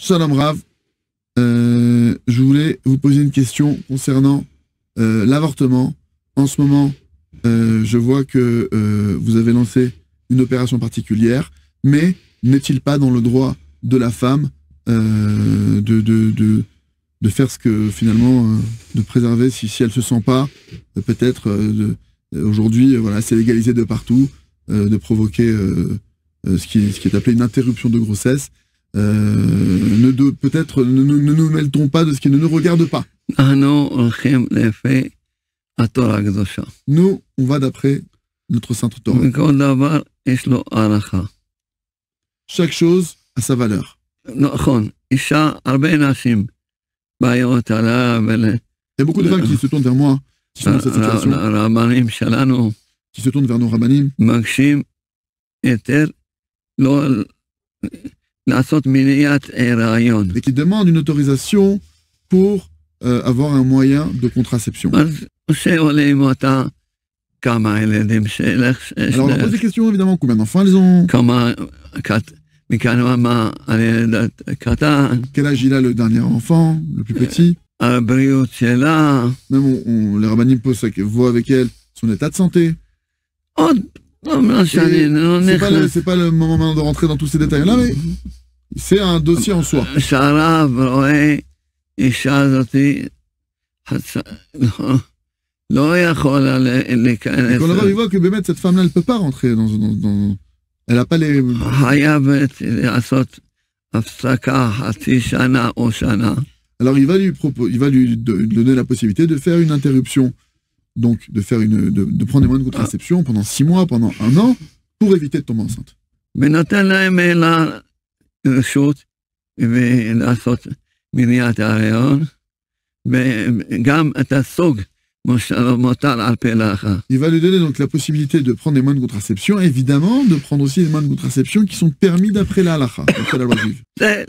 Shalom Rav, je voulais vous poser une question concernant l'avortement. En ce moment, je vois que vous avez lancé une opération particulière, mais n'est-il pas dans le droit de la femme de faire ce que finalement, de préserver si elle se sent pas, peut-être aujourd'hui, voilà, c'est légalisé de partout, de provoquer ce qui est appelé une interruption de grossesse. Peut-être ne nous mêlons pas de ce qui ne nous regarde pas. Nous, on va d'après notre sainte Torah. Chaque chose a sa valeur. Il y a beaucoup de femmes qui se tournent vers moi, qui sont dans cette situation, qui se tournent vers nos rabbanim, et qui demandent une autorisation pour avoir un moyen de contraception. Alors on pose des questions évidemment, combien d'enfants elles ont, quel âge il a le dernier enfant, le plus petit. Même les rabbanim voient avec elle son état de santé. C'est pas le moment maintenant de rentrer dans tous ces détails-là, mais c'est un dossier en soi. Et quand le Rav voit que Bémet, cette femme-là, elle ne peut pas rentrer dans elle n'a pas les... Alors il va lui donner la possibilité de faire une interruption, donc de prendre des moyens de contraception pendant 6 mois, pendant 1 an, pour éviter de tomber enceinte. Il va lui donner donc la possibilité de prendre des moyens de contraception, évidemment, de prendre aussi des moyens de contraception qui sont permis d'après la halakha, d'après la loi juive. Ça,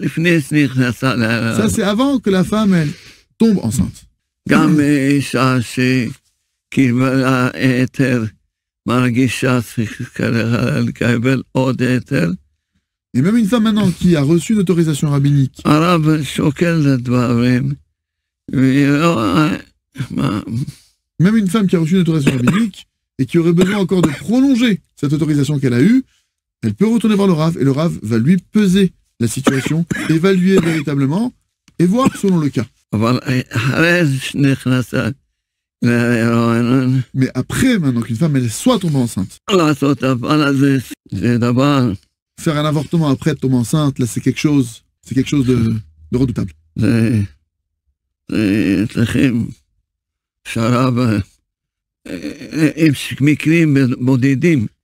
c'est avant que la femme, elle, tombe enceinte. Et même une femme maintenant qui a reçu une autorisation rabbinique, même une femme qui a reçu une autorisation rabbinique et qui aurait besoin encore de prolonger cette autorisation qu'elle a eue, elle peut retourner voir le Rav et le Rav va lui peser la situation, évaluer véritablement et voir selon le cas. Mais après, maintenant qu'une femme elle soit tombée enceinte, faire un avortement après tomber enceinte, là c'est quelque chose de redoutable. Il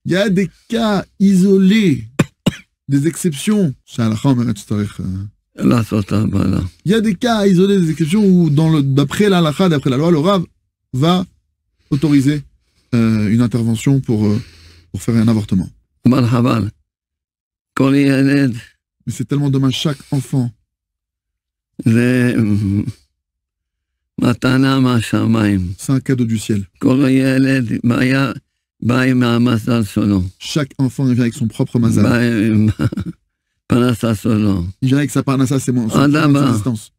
y a des cas isolés, des exceptions. Il y a des cas isolés, des exceptions où d'après la halakha, d'après la loi, le Rav va autoriser une intervention pour faire un avortement. Mais c'est tellement dommage, chaque enfant. C'est un cadeau du ciel. Chaque enfant vient avec son propre mazal. Il vient avec sa parnassa, c'est son existence.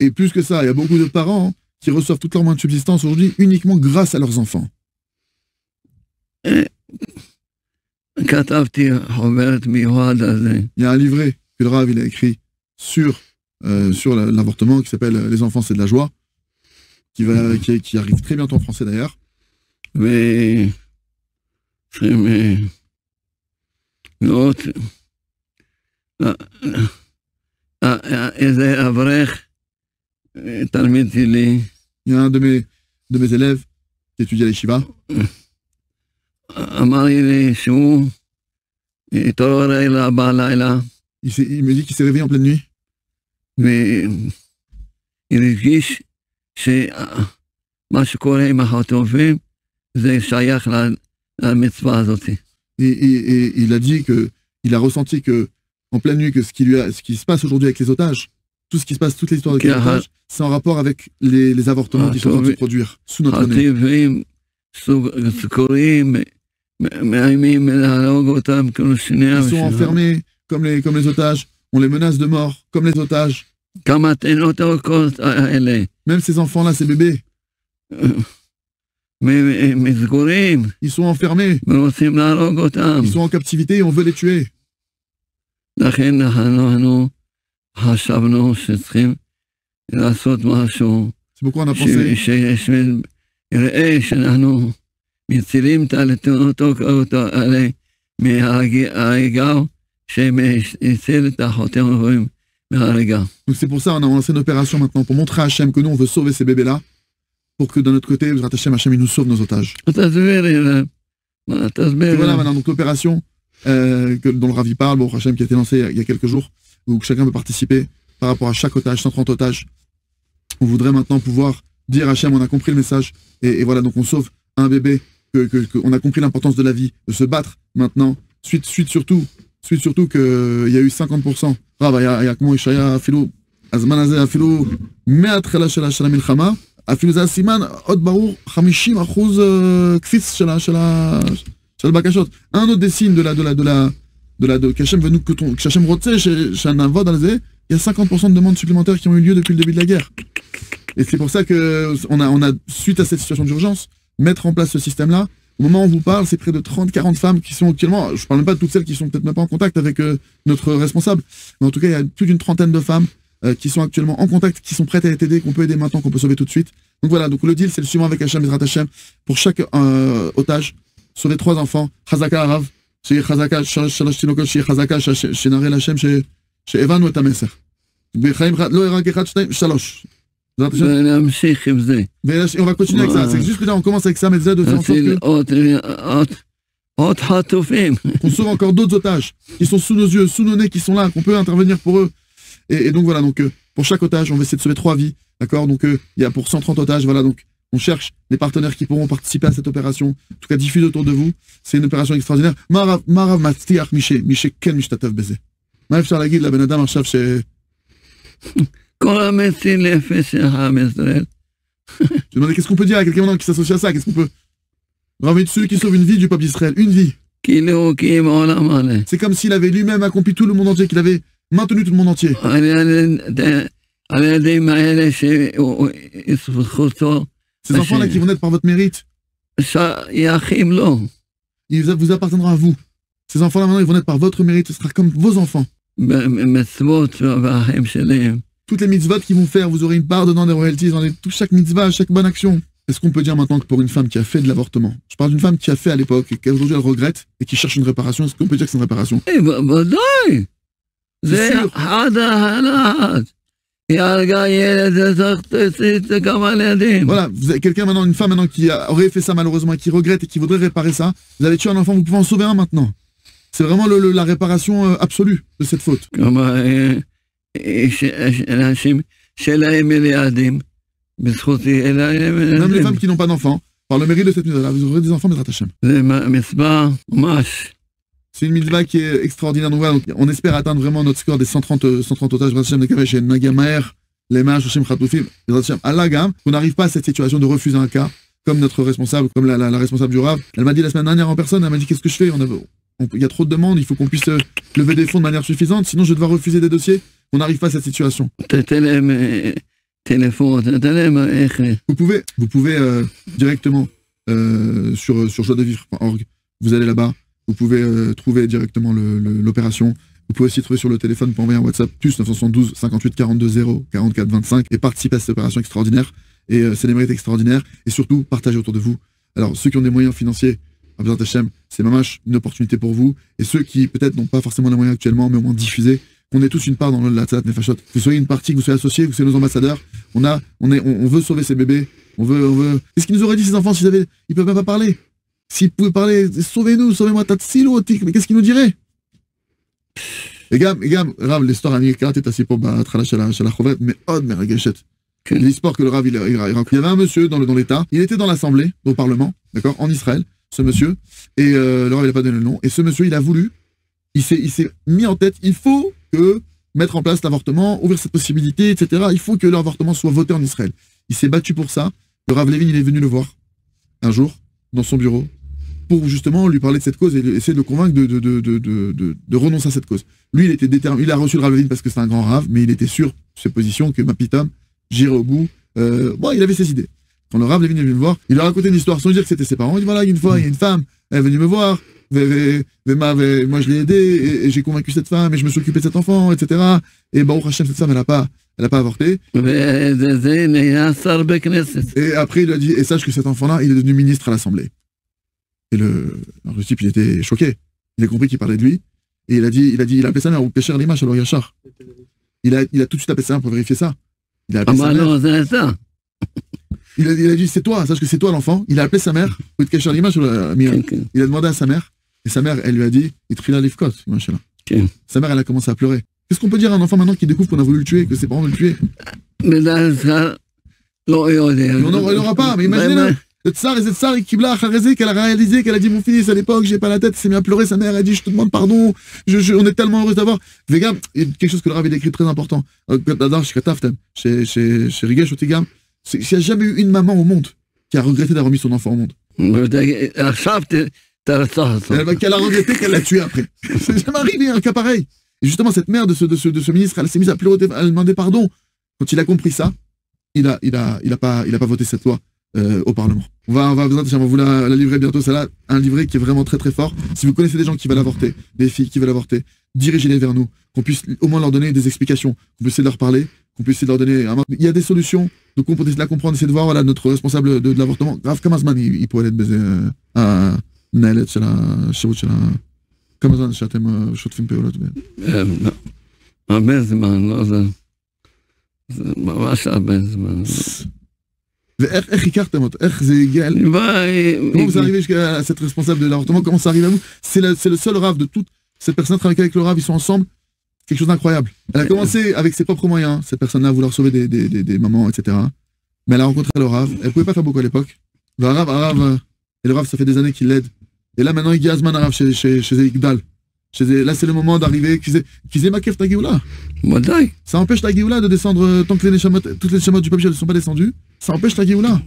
Et plus que ça, il y a beaucoup de parents qui reçoivent toute leur moyens de subsistance aujourd'hui uniquement grâce à leurs enfants. Il y a un livret que le Rav il a écrit sur l'avortement qui s'appelle Les enfants c'est de la joie, qui arrive très bientôt en français d'ailleurs. Mais l'autre il y a un de mes élèves qui étudie à l'Yeshiva. Il me dit qu'il s'est réveillé en pleine nuit. Mais il a dit qu'il a ressenti que en pleine nuit que ce qui se passe aujourd'hui avec les otages, tout ce qui se passe, toute l'histoire de otages, c'est en rapport avec les avortements qui sont en train de se produire sous notre nez. מאיימים להרוג אותם כאילו שנייה Ils sont ושנייה. enfermés comme les otages. On les menace de mort, comme les otages. כמה התינוקות הירוקות האלה, Même ces enfants-là, ces bébés, מסגורים, ils sont enfermés. ורוצים להרוג אותם. Ils sont en captivité et on veut les tuer. לכן אנחנו חשבנו שצריכים לעשות משהו, C'est pourquoi on a pensé שיראה שאנחנו מצילים את התינוקות האלה מההריגה, שהציל את החוטאים הגבוהים מההריגה. Donc c'est pour ça on a lancé une opération maintenant, pour montrer à Hachem que nous on veut sauver ces bébés-là, pour que d'un autre côté, Hachem il nous sauve nos otages. תסבירי להם, Et תסבירי voilà להם. maintenant, donc l'opération dont le Ravi parle, bon, Hachem qui a été lancée il y a quelques jours, où chacun peut participer par rapport à chaque otage, 130 otages. On voudrait maintenant pouvoir dire à Hachem, on a compris le message, et voilà, donc on sauve un bébé, on a compris l'importance de la vie, de se battre maintenant, suite surtout qu'il y a eu 50%. Rav, il y a כמו ישעיה אפילו, הזמן הזה אפילו מההתחלה של המלחמה, אפילו זה הסימן, עוד ברור, 50% קפיץ של הבקשות. Un autre des signes qu'Hachem veut nous, qu'Hachem רוצה שנעבוד על זה, il y a 50% de demandes supplémentaires qui ont eu lieu depuis le début de la guerre. Et c'est pour ça que on a, suite à cette situation d'urgence, mettre en place ce système-là. Au moment où on vous parle, c'est près de 30-40 femmes qui sont actuellement, je parle même pas de toutes celles qui sont peut-être même pas en contact avec notre responsable, mais en tout cas, il y a plus d'une trentaine de femmes qui sont actuellement en contact, qui sont prêtes à être aidées, qu'on peut aider maintenant, qu'on peut sauver tout de suite. Donc voilà, donc le deal, c'est le suivant avec Hachem, Bezrat Hachem, pour chaque otage, sauver 3 enfants, Chazaka Arav, chez Chazaka, Shalosh Tinokot, chez Chazaka, chez Narel Hachem, chez Evan ou Tameser. Bechaim, Lo Erak Echad, Shtaim, Shalosh. ולהמשיך עם זה. Et on va continuer avec ça. C'est juste que là, on commence avec ça, mais de faire en sorte להציל עוד חטופים. qu'on sauve encore d'autres otages qui sont sous nos yeux, sous nos nez, qui sont là, qu'on peut intervenir pour eux. Et donc voilà, donc pour chaque otage, on va essayer de sauver 3 vies, d'accord. Donc il y a pour 130 otages, voilà, donc on cherche les partenaires qui pourront participer à cette opération. En tout cas, diffuse autour de vous. C'est une opération extraordinaire. Marav Matztiach, Miché Ken Mishtatev Beze. Maïf Charlagid, la Ben Adam, Archav, chez. כל המציל נפש של עם ישראל. Je demandais qu'est-ce qu'on peut dire à quelqu'un maintenant qui s'associe à ça. Qu'est-ce qu'on peut. Ravi dessus qui sauve une vie du peuple d'Israël. Une vie. כאילו הוא הקים עולם מלא. C'est comme s'il avait lui-même accompli tout le monde entier, qu'il avait maintenu tout le monde entier. על הילדים האלה שזכותו, Ces enfants-là qui vont naître par votre mérite, שייכים לו. ils vous appartiendront à vous. Ces enfants-là maintenant, ils vont naître par votre mérite, ce sera comme vos enfants. במצוות והחיים שלהם. Toutes les mitzvot qu'ils vont faire, vous aurez une part dedans des royalties, dans chaque mitzvah, chaque bonne action. Est-ce qu'on peut dire maintenant que pour une femme qui a fait de l'avortement, je parle d'une femme qui a fait à l'époque et qu'aujourd'hui elle regrette et qui cherche une réparation, est-ce qu'on peut dire que c'est une réparation? ודאי. זה אחד ההנאות. היא הרגה ילד, זה גם על ילדים. Voilà, vous avez quelqu'un maintenant, une femme maintenant qui aurait fait ça malheureusement et qui regrette et qui voudrait réparer ça, vous avez tué un enfant, vous pouvez en sauver un maintenant. C'est vraiment la réparation absolue de cette faute. אנשים שלהם ילדים, בזכותי אלא... Même les femmes qui n'ont pas d'enfants, par le mérite de cette mitzvah, vous aurez des enfants, Bezrat Hashem. זה מצווה ממש. C'est une mitzvah qui est extraordinaire. Donc voilà, donc on espère atteindre vraiment notre score des 130 otages, Bezrat Hashem, Nekavesh et Nagia Maher, les mages, Hashem Khatoufim, Bezrat Hashem, Allah Gam, qu'on n'arrive pas à cette situation de refuser un cas, comme notre responsable, comme la responsable du Rav. Elle m'a dit la semaine dernière en personne, elle m'a dit qu'est-ce que je fais? Il y a trop de demandes, il faut qu'on puisse lever des fonds de manière suffisante, sinon je vais devoir refuser des dossiers. On n'arrive pas à cette situation. Vous pouvez directement sur joiedevivre.org, vous allez là-bas, vous pouvez trouver directement l'opération. Vous pouvez aussi trouver sur le téléphone pour envoyer un WhatsApp plus 972 58 42 0 44 25 et participer à cette opération extraordinaire. Et c'est des mérites extraordinaires et surtout partagez autour de vous. Alors ceux qui ont des moyens financiers, Bezrat Hashem, c'est mamash une opportunité pour vous. Et ceux qui peut-être n'ont pas forcément les moyens actuellement, mais au moins diffuser. On est tous une part dans la Tzalat Nefashot. Que vous soyez une partie, que vous soyez associés, que vous soyez nos ambassadeurs. On veut sauver ces bébés. On veut. Qu'est-ce qu'ils nous auraient dit ces enfants ils peuvent même pas parler? S'ils pouvaient parler, sauvez-nous, sauvez-moi, Tatsilo, mais qu'est-ce qu'ils nous diraient? Et gam, Rav, l'histoire אני קראתי את הסיפור בהתחלה של החוברת, מאוד מרגשת. L'histoire que le Rav il raconte. Il y avait un monsieur dans l'État, il était dans l'Assemblée, au Parlement, d'accord, en Israël, ce monsieur, et le Rav il a pas donné le nom, et ce monsieur il a voulu, il s'est mis en tête, il faut que mettre en place l'avortement, ouvrir cette possibilité, etc. Il faut que l'avortement soit voté en Israël. Il s'est battu pour ça. Le Rav Levin, il est venu le voir un jour dans son bureau pour justement lui parler de cette cause et essayer de le convaincre de renoncer à cette cause. Lui, il était déterminé, il a reçu le Rav Levine parce que c'est un grand Rav, mais il était sûr de ses positions que ma pitam, j'irai au bout. Bon, il avait ses idées. Quand le Rav Levine est venu le voir, il a raconté une histoire sans dire que c'était ses parents. Il dit voilà, une fois, il y a une femme, elle est venue me voir, moi je l'ai aidé et j'ai convaincu cette femme et je me suis occupé de cet enfant, etc. Et Baruch Hashem, cette femme, elle a pas avorté. Et après, il lui a dit, et sache que cet enfant-là, il est devenu ministre à l'Assemblée. Et le type, il était choqué. Il a compris qu'il parlait de lui. Et il a appelé sa mère, ou Pécher Limash, alors Yachar. Il a tout de suite appelé sa mère pour vérifier ça. Il a appelé sa mère. Il a dit, c'est toi, sache que c'est toi l'enfant. Il a appelé sa mère, il a demandé à sa mère, et sa mère, elle lui a dit, sa mère, elle a commencé à pleurer. Qu'est-ce qu'on peut dire à un enfant maintenant qui découvre qu'on a voulu le tuer, que ses parents veulent le tuer? Il n'aura pas, mais imaginez-le. Le tsar et cette tsar qu'elle a réalisé, qu'elle a dit mon fils à l'époque, j'ai pas la tête, il s'est mis à pleurer, sa mère a dit je te demande pardon, on est tellement heureux d'avoir. Vega, il y a quelque chose que le Rav a écrit très important. Chez Rigesh Otigam, il n'y a jamais eu une maman au monde qui a regretté d'avoir mis son enfant au monde. Qu'elle a regretté qu'elle l'a tué après. C'est jamais arrivé un cas pareil. Et justement, cette mère de ce ministre, elle s'est mise à pleurer, elle a demandé pardon. Quand il a compris ça, il a pas voté cette loi au Parlement. On va vous la livrer bientôt, celle-là, un livret qui est vraiment très très fort. Si vous connaissez des gens qui veulent avorter, des filles qui veulent avorter, dirigez-les vers nous, qu'on puisse au moins leur donner des explications, qu'on puisse essayer de leur parler, qu'on puisse essayer de leur donner... Il y a des solutions, donc on peut essayer de la comprendre, essayer de voir, voilà, notre responsable de l'avortement, Rav Kamazman, il pourrait être baisé à Naëlet, chez la Kamazman, chez Atem, Shotfim Peolot. הרבה זמן, לא זה ממש הרבה זמן. ואיך הכרתם אותו? איך זה הגיע? Comment vous arrivez jusqu'à cette responsable de l'avortement? Comment ça arrive à vous? C'est le seul Rav de toutes ces personnes qui travaillent avec le Rav, ils sont ensemble. Quelque chose d'incroyable. Elle a commencé avec ses propres moyens, cette personne-là, à vouloir sauver des mamans, etc. Mais elle a rencontré le Rav. Elle pouvait pas faire beaucoup à l'époque. Et le Rav, ça fait des années qu'il l'aide. Et là, maintenant, il y a Azman Rav chez Igdal. Là, c'est le moment d'arriver, qu'ils aient makef ta Géoula. Ça empêche ta Géoula de descendre tant que toutes les neshamot du peuple ne sont pas descendues. Ça empêche ta Géoula.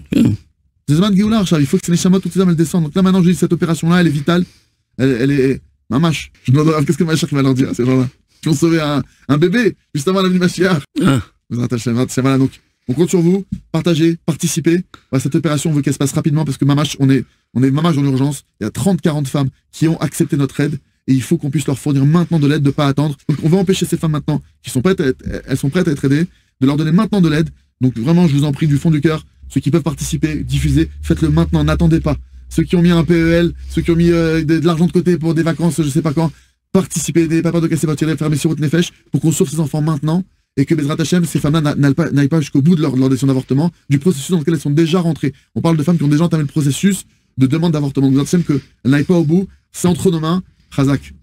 C'est Zman Géoula, il faut que ces neshamot, toutes les âmes, elles descendent. Donc là, maintenant, je dis, cette opération-là, elle est vitale. Elle est... Mamash. Je me demande, qu'est-ce que Mashiach va leur dire à ces gens-là qui ont sauvé un bébé, juste avant la venue de Mashiach. Vous attachez, voilà, donc, on compte sur vous, partagez, participez. Voilà, cette opération, on veut qu'elle se passe rapidement parce que Mamash, on est Mamash en urgence. Il y a 30-40 femmes qui ont accepté notre aide. Et il faut qu'on puisse leur fournir maintenant de l'aide, de ne pas attendre. Donc on va empêcher ces femmes maintenant, qui sont prêtes elles sont prêtes à être aidées, de leur donner maintenant de l'aide. Donc vraiment, je vous en prie du fond du cœur, ceux qui peuvent participer, diffuser, faites-le maintenant, n'attendez pas. Ceux qui ont mis un PEL, ceux qui ont mis de l'argent de côté pour des vacances, je sais pas quand, participez, n'ayez pas peur de casser votre tiré, fermez sur votre nefesh, pour qu'on sauve ces enfants maintenant, et que Bezrat Hashem, ces femmes-là n'aillent pas jusqu'au bout de leur décision d'avortement, du processus dans lequel elles sont déjà rentrées. On parle de femmes qui ont déjà entamé le processus de demande d'avortement. Bezrat Hashem, qu'elles n'aillent pas au bout, c'est entre nos mains, Chazak.